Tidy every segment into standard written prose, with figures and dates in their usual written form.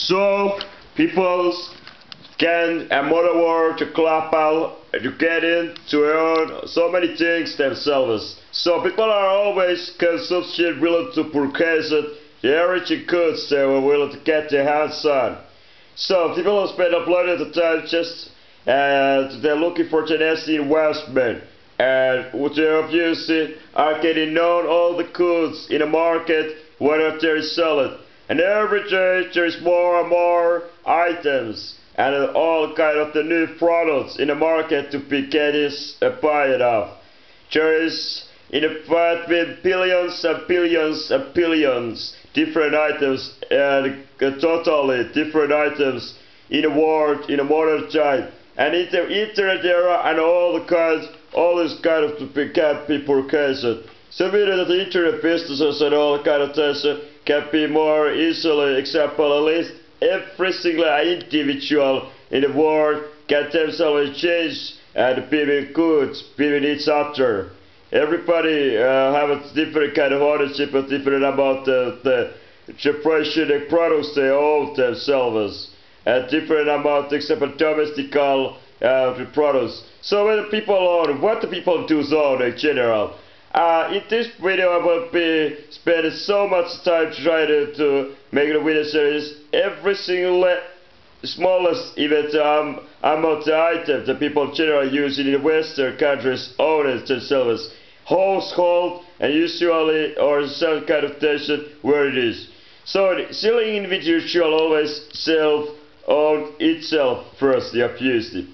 So people can another word to clap out, to get in, to earn so many things themselves. So people are always consumption willing to purchase it, everything goods they were willing to get their hands on. So people spend a lot of the time just they're looking for the next investment, and what they obviously are getting known all the goods in the market whether they're selling. And every day there is more and more items and all kind of the new products in the market to be getting buying of. There is in fact with billions and billions and billions different items and totally different items in the world in the modern time. And in the internet era and all this kind of can be purchased. So we know that the internet businesses and all kind of things can be more easily, example, at least every single individual in the world can themselves change and be good, be each other. Everybody have a different kind of ownership, a different about the precious products they own themselves, and different about, example, domestical products. So when the people own, what the people do own in general. In this video I will be spending so much time trying to make the video series every single smallest even amount of items that people generally use in the Western countries own it themselves. Household and usually or some kind of station where it is. So the selling individual always self-own itself first, obviously.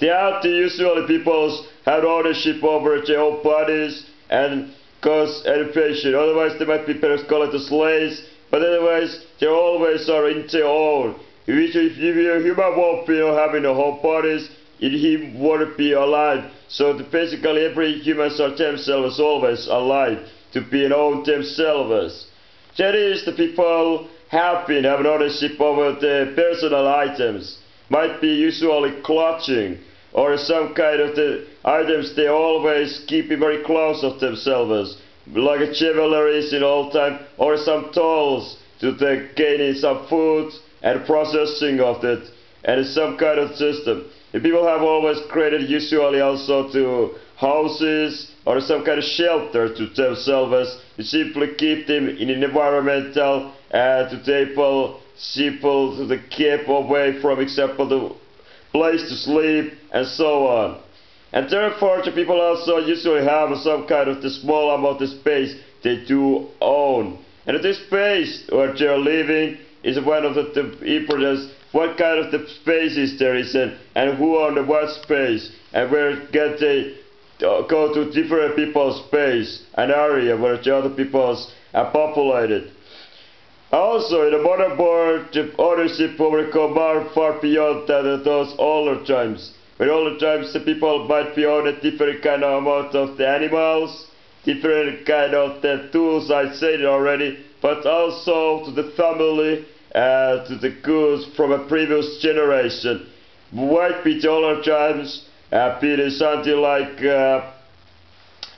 They have to usually people have ownership over their own bodies and cause education. Otherwise they might be better called the slaves, but otherwise they always are in their own. If a human won't be having a whole bodies, he won't be alive. So basically every humans are themselves always alive to be an own themselves. That is the people having ownership over the personal items. Might be usually clutching or some kind of the items they always keep very close of themselves, like a jewelry in all time, or some tools to gaining some food and processing of it, and some kind of system. The people have always created usually also to houses or some kind of shelter to themselves to simply keep them in an environmental to table simple to the keep away from example the place to sleep and so on. And therefore the people also usually have some kind of the small amount of space they do own. And this space where they are living is one of the importance what kind of the spaces there is in, and who own what space, and where get they go to different people's space, an area where the other peoples are populated. Also, in the modern world, the ownership will go far beyond that those older times. In older times, the people might be owning different kind of amount of the animals, different kind of the tools, I said it already, but also to the family, to the goods from a previous generation. Might be the older times, be something like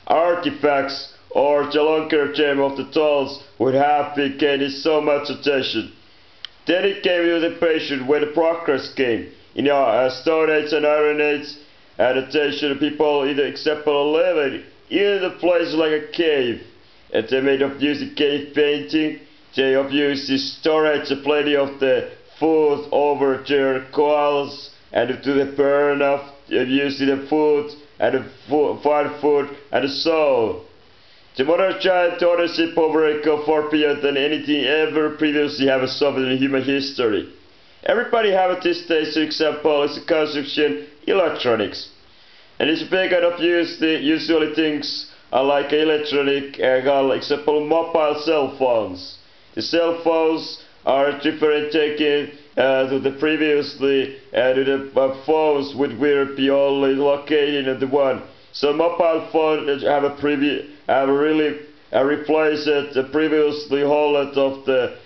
artifacts, or the longer term of the tools would have been gaining so much attention. Then it came to the patient when the progress came. In Stone Age and Iron Age, and attention people either example living in the place like a cave. And they made up using cave painting. They obviously storage plenty of the food over their coals and to the burn of using the food and the fire food and so. The modern giant ownership over a go far beyond than anything ever previously have solved in human history. Everybody have at this stage, for example, is a consumption electronics. And it's big and usually things are like electronic, example mobile cell phones. The cell phones are different taken to the previously to the phones which will be only located in the one. So mobile phones have really replaced the previously hold of the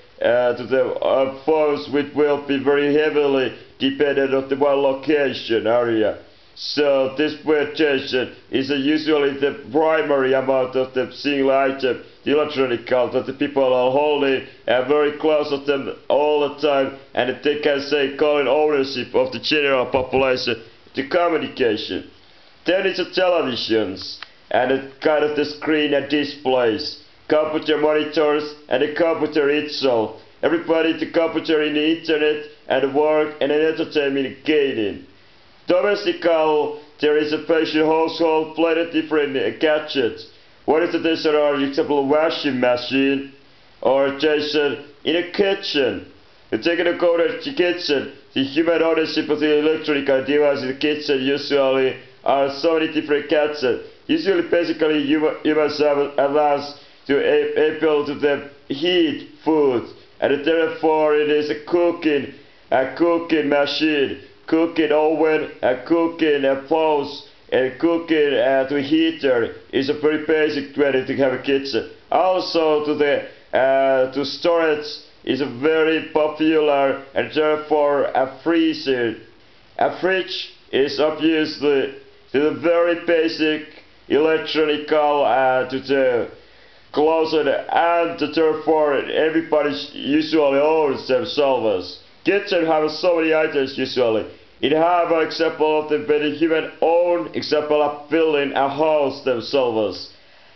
phones which will be very heavily dependent on the one location area. So this purchase is usually the primary amount of the single item the electronical, that the people are holding very close to them all the time, and they can say calling ownership of the general population to communication. Then it's the televisions and the kind of the screen and displays, computer monitors and the computer itself. Everybody the computer in the internet and work and entertainment gaining. Domestical, there is a patient household, plenty different gadgets. What is the there are example washing machine or Jason in a kitchen. You take a go to the kitchen, the human ownership of the electrical device in the kitchen usually are so many different gadgets. Usually basically humans have advanced to able to the heat food, and therefore it is a cooking machine, cooking oven, a cooking pose, and cooking to heater is a very basic way to have a kitchen. Also to the to storage is a very popular, and therefore a freezer. A fridge is obviously to the very basic electronical to the closet, and therefore everybody usually owns themselves. Kitchen have so many items usually. It have an example of the human own example of building a house themselves.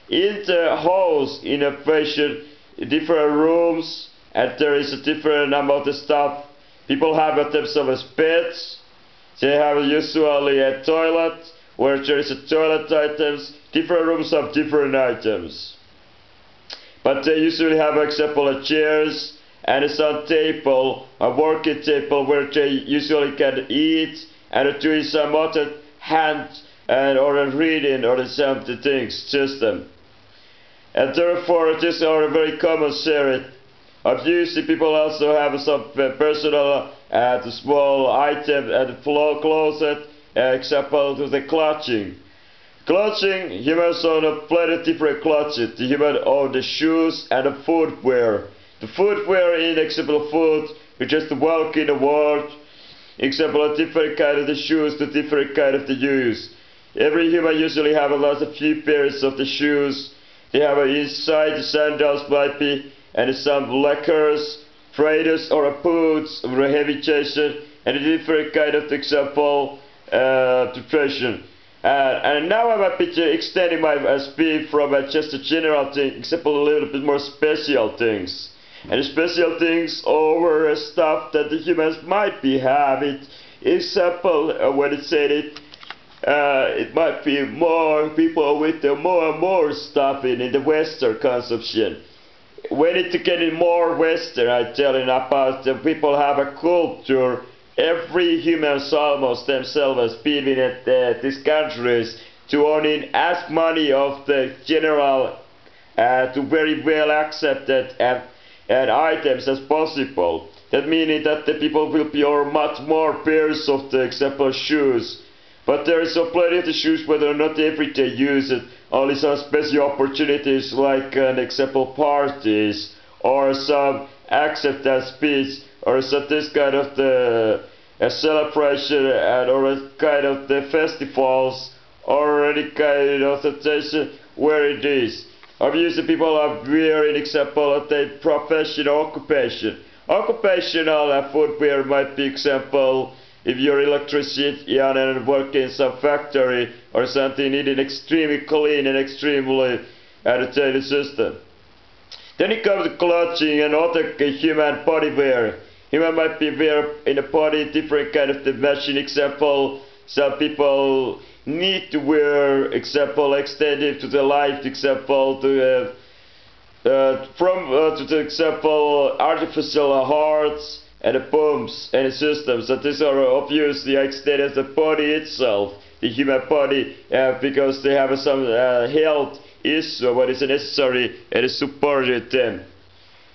In the house, in a fashion, different rooms, and there is a different amount of stuff. People have themselves beds. They have usually a toilet where there is a toilet items. Different rooms have different items. But they usually have, for example, chairs and some table, a working table where they usually can eat and do some other hand and or a reading or something things system. And therefore, these are a very common shared. Obviously, people also have some personal small item at the closet, example to the clothing. Clothing, humans own plenty different clothing. The human own the shoes and the footwear. The footwear in example food, which is the walk in the world. Example of different kind of the shoes, the different kind of the use. Every human usually have a lot of few pairs of the shoes. They have inside the sandals might be, and some lacquers, freighters or boots or a heavy jason, and a different kind of example depression. And now I'm a bit extending my speed from just a general thing, except a little bit more special things. And special things over stuff that the humans might be having. Example, when it said it might be more people with the more and more stuff in the Western consumption. When it's getting more Western, I'm telling about the people have a culture. Every human's almost themselves being at these countries to owning as many of the general to very well accepted and items as possible. That meaning that the people will be or much more pairs of the example shoes. But there is plenty of the shoes whether or not everyday use it, only some special opportunities like an example parties or some acceptance speech or some this kind of the a celebration and or a kind of the festivals or any kind of the where it is. Obviously people are wearing example of the professional occupation. Occupational footwear might be example if you're electrician and work in some factory or something needing extremely clean and extremely daily system. Then it comes to clothing and other human body wear. Human might be wear in a body different kind of the machine. Example, some people need to wear example extended to the life. Example to to the example artificial hearts and the pumps and the systems. So these are obviously extended the body itself, the human body, because they have some health issue what is necessary and supported them.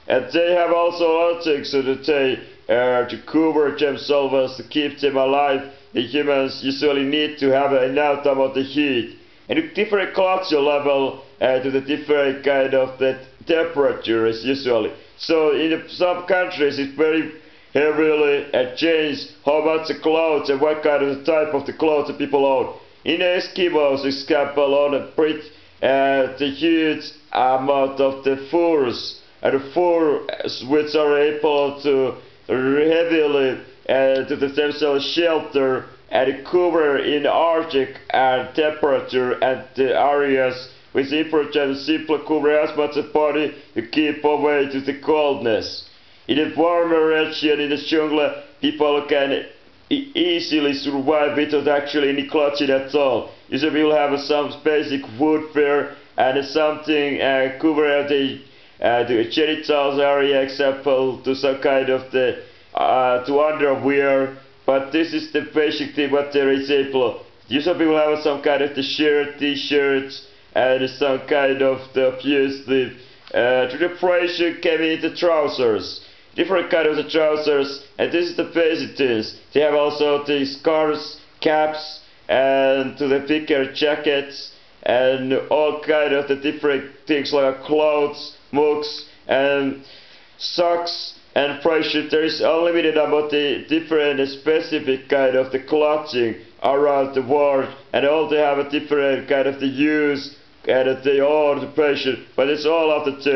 And they have also other things that they to cover themselves, to keep them alive. The humans usually need to have enough amount of heat. And a different culture level to the different kind of the temperatures usually. So in some countries it's very heavily changed how much the clothes and what kind of the type of the clothes the people own. In the Eskimos, example, on a pretty the huge amount of the furs, and the furs which are able to heavily to themselves shelter and cover in Arctic and temperature and the areas which important simply cover as much as body to keep away to the coldness. In a warmer region in the jungle, people can easily survive without actually any clothing at all. Usually will have some basic wood fare and something cover the genitals area, example to some kind of the to underwear. But this is the basic thing what there is able. Usually will have some kind of the shirt, t-shirts, and some kind of the obviously to the pressure came in the trousers. Different kind of the trousers, and this is the basic things. They have also the scarves, caps, and to the bigger jackets, and all kind of the different things like clothes, mugs, and socks, and pressure. There is unlimited about the different specific kind of the clothing around the world, and all they have a different kind of the use, and they all the pressure, but it's all of the